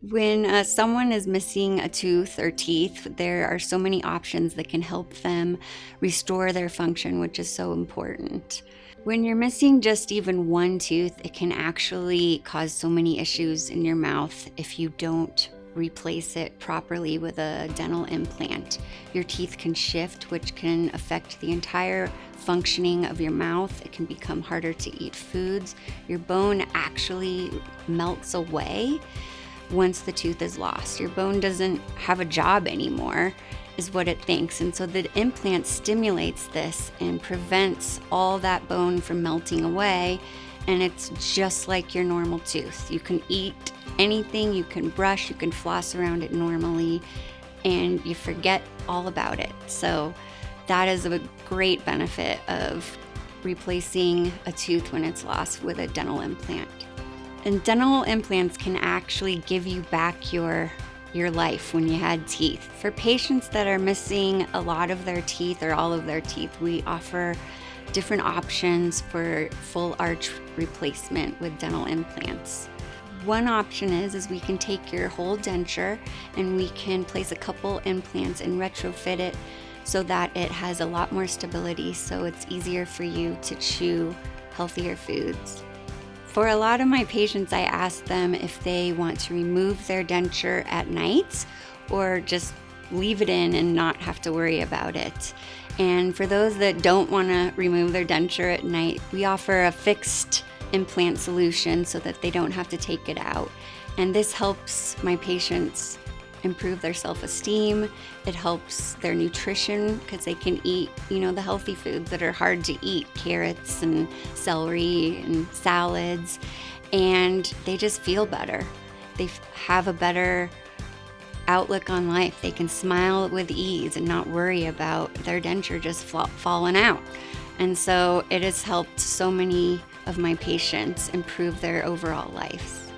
When someone is missing a tooth or teeth, there are so many options that can help them restore their function, which is so important. When you're missing just even one tooth, it can actually cause so many issues in your mouth if you don't replace it properly with a dental implant. Your teeth can shift, which can affect the entire functioning of your mouth. It can become harder to eat foods. Your bone actually melts away once the tooth is lost. Your bone doesn't have a job anymore, is what it thinks. And so the implant stimulates this and prevents all that bone from melting away. And it's just like your normal tooth. You can eat anything, you can brush, you can floss around it normally, and you forget all about it. So that is a great benefit of replacing a tooth when it's lost with a dental implant. And dental implants can actually give you back your life when you had teeth. For patients that are missing a lot of their teeth or all of their teeth, we offer different options for full arch replacement with dental implants. One option is we can take your whole denture and we can place a couple implants and retrofit it so that it has a lot more stability, so it's easier for you to chew healthier foods. For a lot of my patients, I ask them if they want to remove their denture at night or just leave it in and not have to worry about it. And for those that don't want to remove their denture at night, we offer a fixed implant solution so that they don't have to take it out. And this helps my patients improve their self-esteem. It helps their nutrition because they can eat, the healthy foods that are hard to eat, carrots and celery and salads, and they just feel better. They have a better outlook on life. They can smile with ease and not worry about their denture just falling out. And so it has helped so many of my patients improve their overall lives.